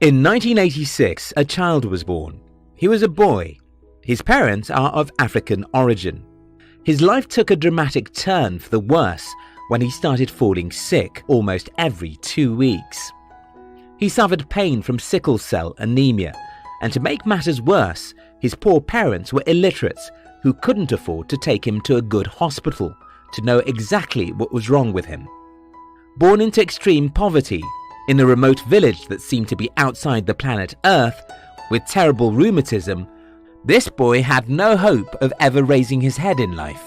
In 1986, a child was born. He was a boy. His parents are of African origin. His life took a dramatic turn for the worse when he started falling sick almost every 2 weeks. He suffered pain from sickle cell anemia, and to make matters worse, his poor parents were illiterates who couldn't afford to take him to a good hospital to know exactly what was wrong with him. Born into extreme poverty, in a remote village that seemed to be outside the planet Earth, with terrible rheumatism, this boy had no hope of ever raising his head in life.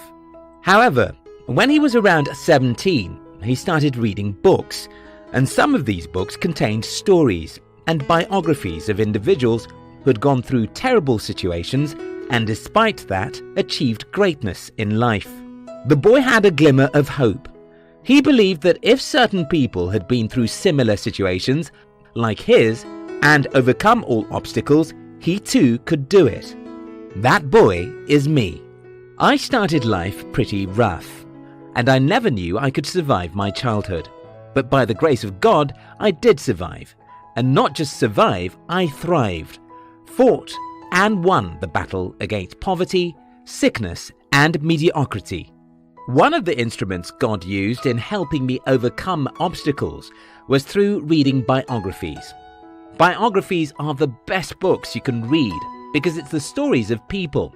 However, when he was around 17, he started reading books, and some of these books contained stories and biographies of individuals who had gone through terrible situations and despite that achieved greatness in life. The boy had a glimmer of hope. He believed that if certain people had been through similar situations like his and overcome all obstacles, he too could do it. That boy is me. I started life pretty rough, and I never knew I could survive my childhood. But by the grace of God, I did survive. And not just survive, I thrived, fought and won the battle against poverty, sickness, and mediocrity. One of the instruments God used in helping me overcome obstacles was through reading biographies. Biographies are the best books you can read because it's the stories of people.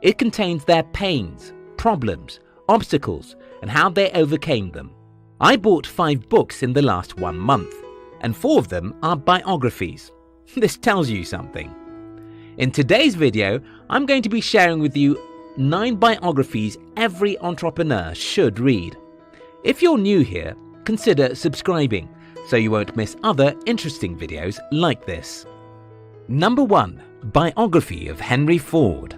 It contains their pains, problems, obstacles, and how they overcame them. I bought 5 books in the last 1 month, and 4 of them are biographies. This tells you something. In today's video, I'm going to be sharing with you 9 biographies every entrepreneur should read. If you're new here, consider subscribing so you won't miss other interesting videos like this. Number 1. Biography of Henry Ford.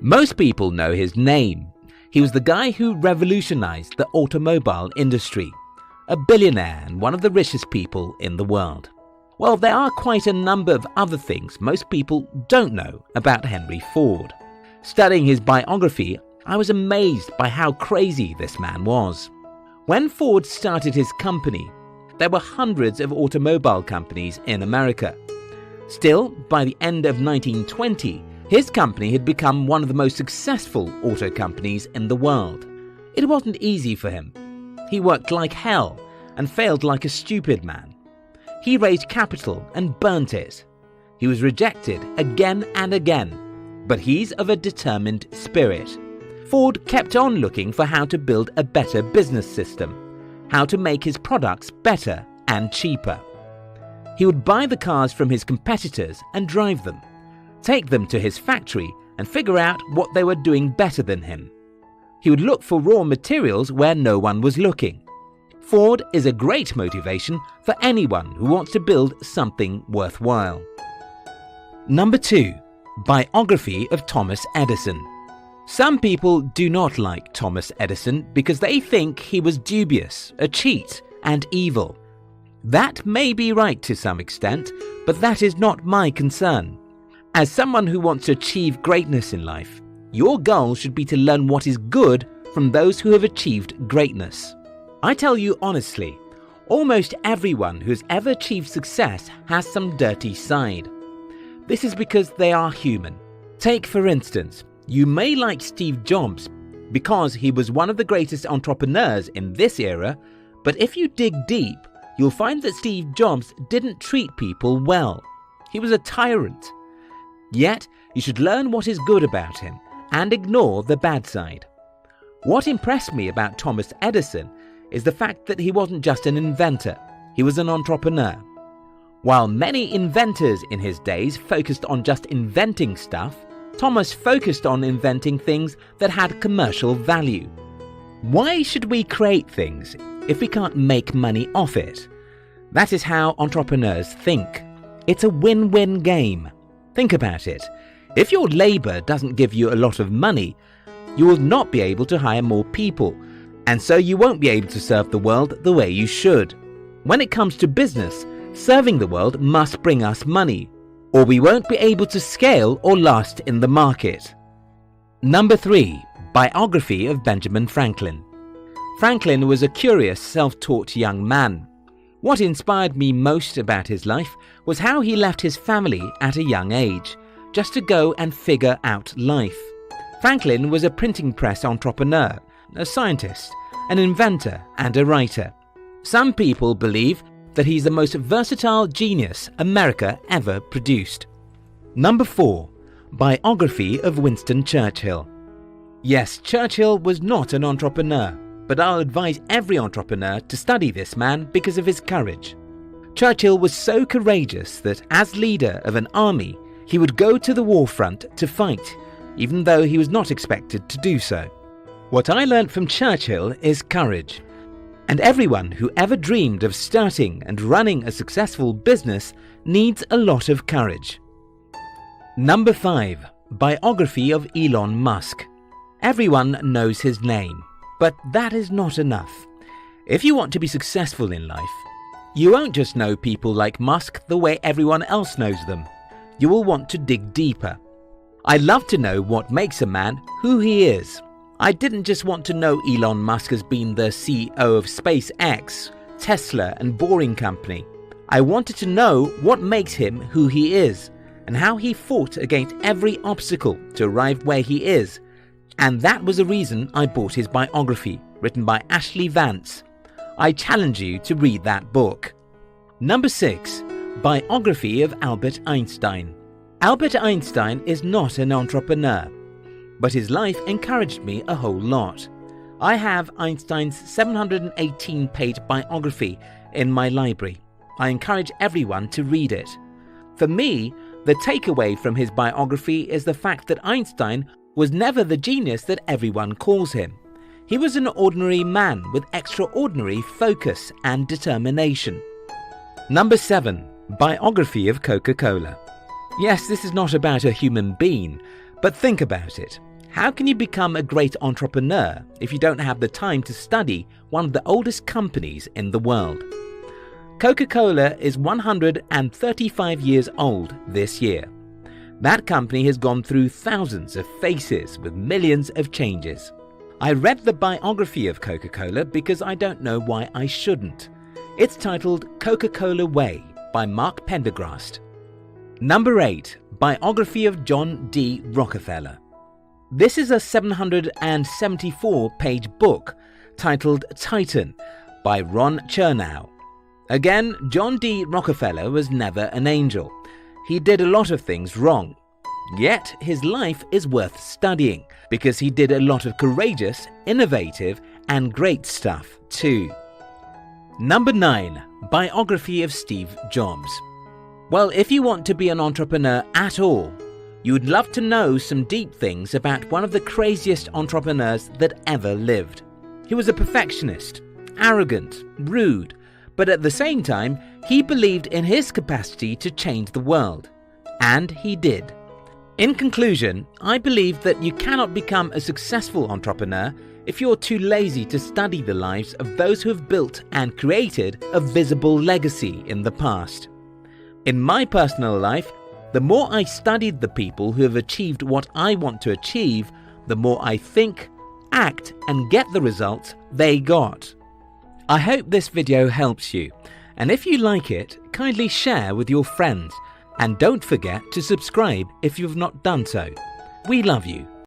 Most people know his name. He was the guy who revolutionized the automobile industry, a billionaire and one of the richest people in the world. Well, there are quite a number of other things most people don't know about Henry Ford. Studying his biography, I was amazed by how crazy this man was. When Ford started his company, there were hundreds of automobile companies in America. Still, by the end of 1920, his company had become one of the most successful auto companies in the world. It wasn't easy for him. He worked like hell and failed like a stupid man. He raised capital and burnt it. He was rejected again and again, but he's of a determined spirit. Ford kept on looking for how to build a better business system, how to make his products better and cheaper. He would buy the cars from his competitors and drive them, take them to his factory and figure out what they were doing better than him. He would look for raw materials where no one was looking. Ford is a great motivation for anyone who wants to build something worthwhile. Number 2. Biography of Thomas Edison. Some people do not like Thomas Edison because they think he was dubious, a cheat, and evil. That may be right to some extent, but that is not my concern. As someone who wants to achieve greatness in life, your goal should be to learn what is good from those who have achieved greatness. I tell you honestly, almost everyone who has ever achieved success has some dirty side. This is because they are human. Take for instance, you may like Steve Jobs because he was one of the greatest entrepreneurs in this era, but if you dig deep, you'll find that Steve Jobs didn't treat people well. He was a tyrant. Yet, you should learn what is good about him and ignore the bad side. What impressed me about Thomas Edison is the fact that he wasn't just an inventor, he was an entrepreneur. While many inventors in his days focused on just inventing stuff, Thomas focused on inventing things that had commercial value. Why should we create things if we can't make money off it? That is how entrepreneurs think. It's a win-win game. Think about it. If your labor doesn't give you a lot of money, you will not be able to hire more people, and so you won't be able to serve the world the way you should. When it comes to business, serving the world must bring us money, or we won't be able to scale or last in the market. Number 3. Biography of Benjamin Franklin. Franklin was a curious, self-taught young man. What inspired me most about his life was how he left his family at a young age, just to go and figure out life. Franklin was a printing press entrepreneur, a scientist, an inventor, and a writer. Some people believe that he's the most versatile genius America ever produced. Number 4. Biography of Winston Churchill. Yes, Churchill was not an entrepreneur, but I'll advise every entrepreneur to study this man because of his courage. Churchill was so courageous that as leader of an army, he would go to the war front to fight, even though he was not expected to do so. What I learned from Churchill is courage. And everyone who ever dreamed of starting and running a successful business needs a lot of courage. Number 5. Biography of Elon Musk. Everyone knows his name, but that is not enough. If you want to be successful in life, you won't just know people like Musk the way everyone else knows them. You will want to dig deeper. I love to know what makes a man who he is. I didn't just want to know Elon Musk as being the CEO of SpaceX, Tesla, and Boring Company. I wanted to know what makes him who he is and how he fought against every obstacle to arrive where he is. And that was the reason I bought his biography, written by Ashley Vance. I challenge you to read that book. Number 6. Biography of Albert Einstein. Albert Einstein is not an entrepreneur, but his life encouraged me a whole lot. I have Einstein's 718-page biography in my library. I encourage everyone to read it. For me, the takeaway from his biography is the fact that Einstein was never the genius that everyone calls him. He was an ordinary man with extraordinary focus and determination. Number 7. Biography of CocaCola. Yes, this is not about a human being, but think about it. How can you become a great entrepreneur if you don't have the time to study one of the oldest companies in the world? Coca-Cola is 135 years old this year. That company has gone through thousands of faces with millions of changes. I read the biography of Coca-Cola because I don't know why I shouldn't. It's titled Coca-Cola Way by Mark Pendergrast. Number 8. Biography of John D. Rockefeller. This is a 774-page book titled Titan by Ron Chernow. Again, John D. Rockefeller was never an angel. He did a lot of things wrong. Yet his life is worth studying because he did a lot of courageous, innovative, and great stuff too. Number 9. Biography of Steve Jobs. Well, if you want to be an entrepreneur at all, you would love to know some deep things about one of the craziest entrepreneurs that ever lived. He was a perfectionist, arrogant, rude, but at the same time, he believed in his capacity to change the world. And he did. In conclusion, I believe that you cannot become a successful entrepreneur if you're too lazy to study the lives of those who have built and created a visible legacy in the past. In my personal life, the more I studied the people who have achieved what I want to achieve, the more I think, act, and get the results they got. I hope this video helps you, and if you like it, kindly share with your friends, and don't forget to subscribe if you've not done so. We love you.